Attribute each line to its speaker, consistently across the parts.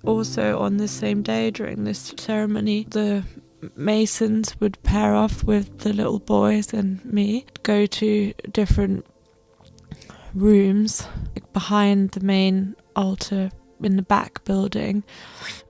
Speaker 1: Also on the same day during this ceremony, the Masons would pair off with the little boys and me, go to different rooms behind the main altar in the back building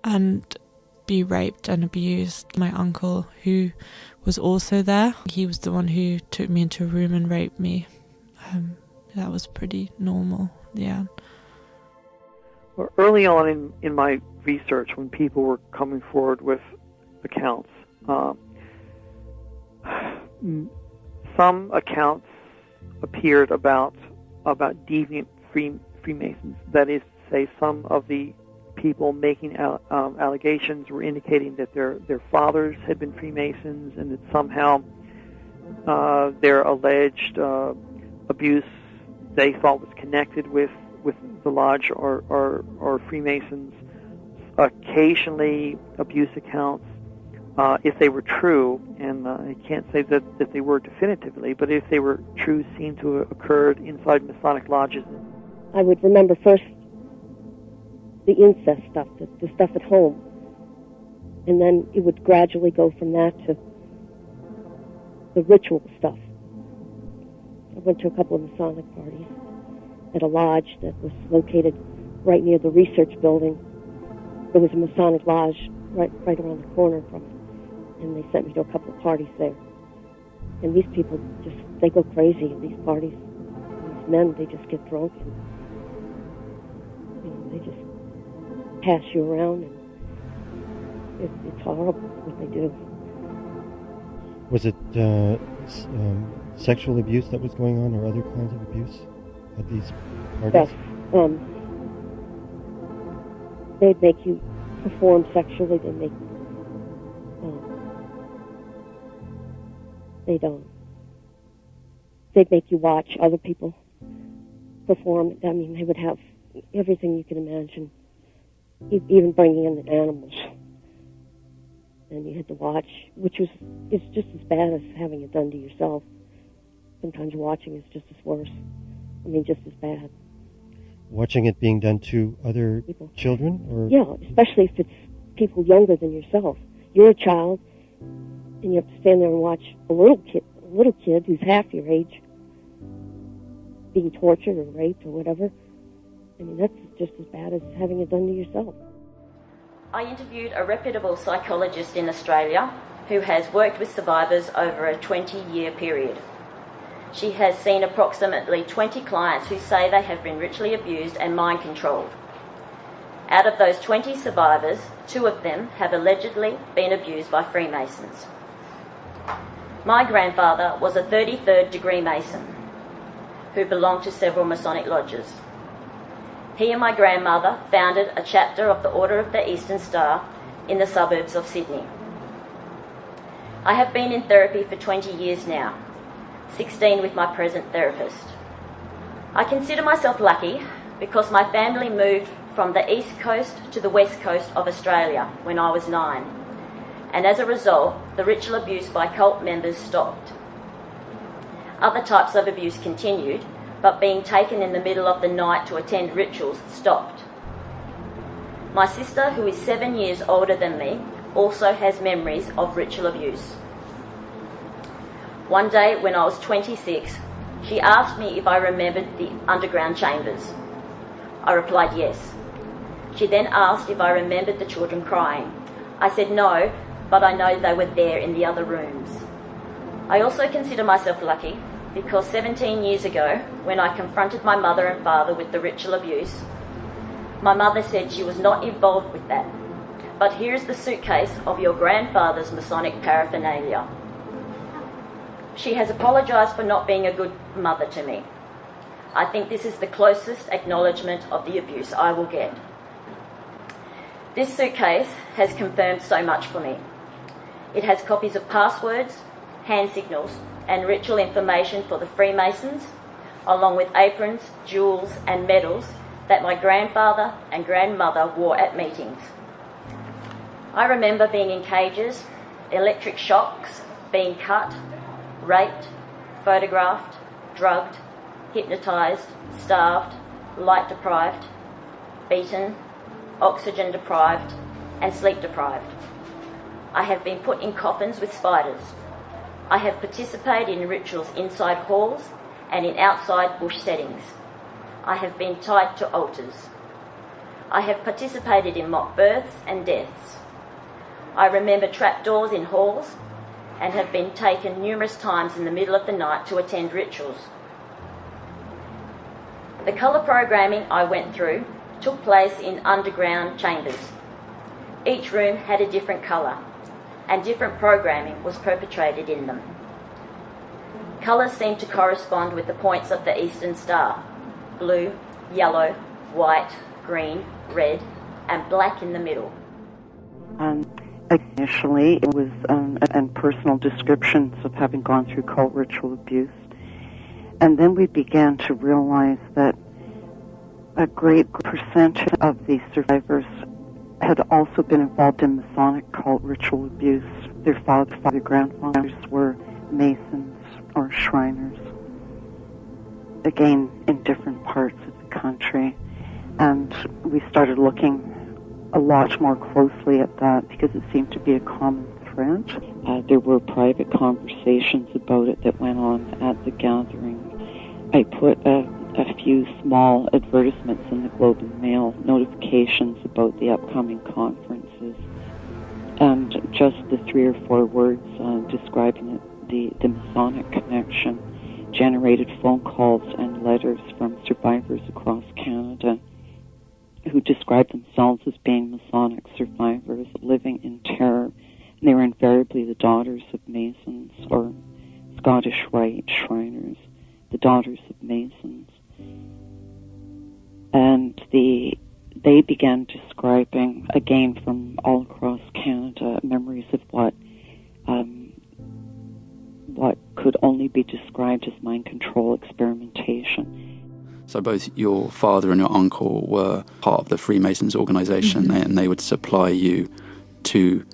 Speaker 1: and be raped and abused. My uncle, who was also there, he was the one who took me into a room and raped me. That was pretty normal, yeah.
Speaker 2: Well, early on in my research, when people were coming forward with accounts, some accounts appeared about deviant Freemasons. That is to say, some of the people making allegations were indicating that their fathers had been Freemasons, and that somehow their alleged abuse they thought was connected with the lodge or Freemasons. Occasionally, abuse accounts, if they were true, and I can't say that they were definitively, but if they were true, seem to have occurred inside Masonic lodges.
Speaker 3: I would remember first the incest stuff, the stuff at home, and then it would gradually go from that to the ritual stuff. I went to a couple of Masonic parties at a lodge that was located right near the research building. There was a Masonic lodge right around the corner from it, and they sent me to a couple of parties there. And these people they go crazy at these parties. These men, they just get drunk and they just pass you around, and it's horrible what they do.
Speaker 4: Was it sexual abuse that was going on, or other kinds of abuse at these parties?
Speaker 3: Yes. They'd make you perform sexually. They'd make you watch other people perform. I mean, they would have everything you can imagine, even bringing in the animals. And you had to watch, which is just as bad as having it done to yourself. Sometimes watching is just as worse. I mean, just as bad.
Speaker 4: Watching it being done to other people. Children? Or?
Speaker 3: Yeah, especially if it's people younger than yourself. You're a child, and you have to stand there and watch a little kid who's half your age being tortured or raped or whatever. I mean, that's just as bad as having it done to yourself.
Speaker 5: I interviewed a reputable psychologist in Australia who has worked with survivors over a 20-year period. She has seen approximately 20 clients who say they have been ritually abused and mind-controlled. Out of those 20 survivors, 2 of them have allegedly been abused by Freemasons. My grandfather was a 33rd degree Mason who belonged to several Masonic lodges. He and my grandmother founded a chapter of the Order of the Eastern Star in the suburbs of Sydney. I have been in therapy for 20 years now, 16 with my present therapist. I consider myself lucky because my family moved from the east coast to the west coast of Australia when I was 9, and as a result, the ritual abuse by cult members stopped. Other types of abuse continued, but being taken in the middle of the night to attend rituals stopped. My sister, who is 7 years older than me, also has memories of ritual abuse. One day when I was 26, she asked me if I remembered the underground chambers. I replied yes. She then asked if I remembered the children crying. I said no, but I know they were there in the other rooms. I also consider myself lucky because 17 years ago, when I confronted my mother and father with the ritual abuse, my mother said she was not involved with that. But here's the suitcase of your grandfather's Masonic paraphernalia. She has apologised for not being a good mother to me. I think this is the closest acknowledgement of the abuse I will get. This suitcase has confirmed so much for me. It has copies of passwords, hand signals, and ritual information for the Freemasons, along with aprons, jewels, and medals that my grandfather and grandmother wore at meetings. I remember being in cages, electric shocks, being cut, raped, photographed, drugged, hypnotised, starved, light deprived, beaten, oxygen deprived, and sleep deprived. I have been put in coffins with spiders. I have participated in rituals inside halls and in outside bush settings. I have been tied to altars. I have participated in mock births and deaths. I remember trapdoors in halls and have been taken numerous times in the middle of the night to attend rituals. The colour programming I went through took place in underground chambers. Each room had a different colour, and different programming was perpetrated in them. Colours seemed to correspond with the points of the Eastern Star: blue, yellow, white, green, red, and black in the middle.
Speaker 6: Initially, it was and personal descriptions of having gone through cult ritual abuse. And then we began to realize that a great percentage of the survivors had also been involved in Masonic cult ritual abuse. Their grandfathers were Masons or Shriners, again, in different parts of the country. And we started looking a lot more closely at that because it seemed to be a common thread. There were private conversations about it that went on at the gathering. I put a few small advertisements in the Globe and Mail, notifications about the upcoming conferences, and just the 3 or 4 words describing it, the Masonic connection, generated phone calls and letters from survivors across Canada who described themselves as being Masonic survivors living in terror. And they were invariably the daughters of Masons or Scottish Rite Shriners, the daughters of Masons. And they began describing, again from all across Canada, memories of what could only be described as mind control experimentation.
Speaker 7: So both your father and your uncle were part of the Freemasons organisation, and they would supply you to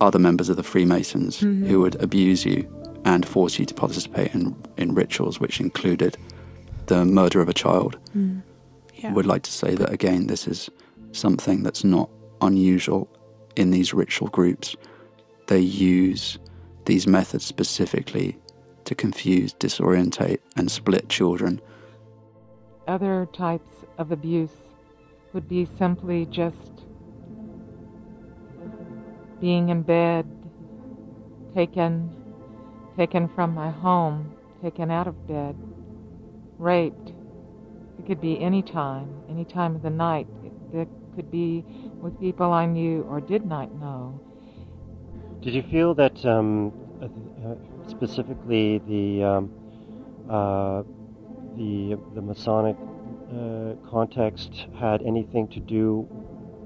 Speaker 7: other members of the Freemasons who would abuse you and force you to participate in rituals, which included the murder of a child. Yeah. Would like to say that, again, this is something that's not unusual in these ritual groups. They use these methods specifically to confuse, disorientate, and split children.
Speaker 8: Other types of abuse would be simply just being in bed, taken from my home, taken out of bed, raped. It could be any time of the night. It could be with people I knew or did not know.
Speaker 4: Did you feel that specifically the Masonic context had anything to do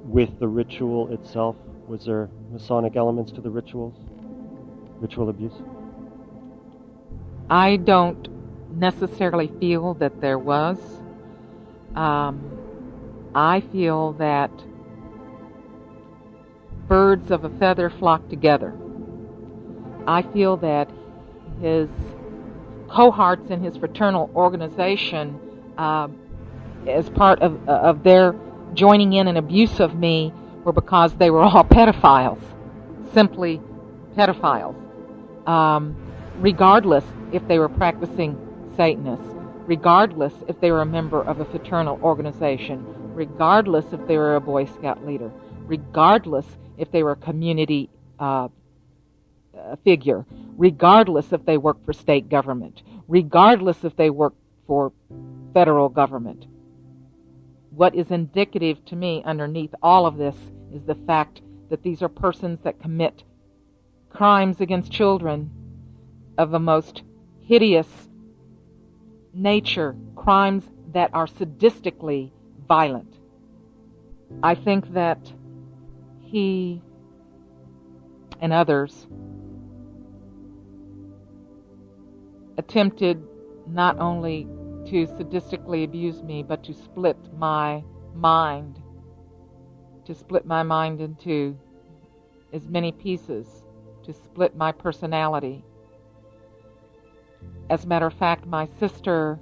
Speaker 4: with the ritual itself? Was there Masonic elements to the ritual abuse?
Speaker 8: I don't necessarily feel that there was. I feel that birds of a feather flock together. I feel that his cohorts in his fraternal organization, as part of their joining in an abuse of me, were because they were all pedophiles, simply pedophiles, regardless if they were practicing Satanists, regardless if they were a member of a fraternal organization, regardless if they were a Boy Scout leader, regardless if they were a community figure, regardless if they worked for state government, regardless if they worked for federal government. What is indicative to me underneath all of this is the fact that these are persons that commit crimes against children of the most hideous nature, crimes that are sadistically violent. I think that he and others attempted not only to sadistically abuse me, but to split my mind into as many pieces, to split my personality. As a matter of fact, my sister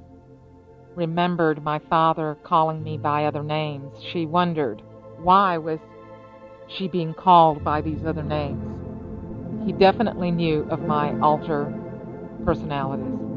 Speaker 8: remembered my father calling me by other names. She wondered why was she being called by these other names. He definitely knew of my alter personalities.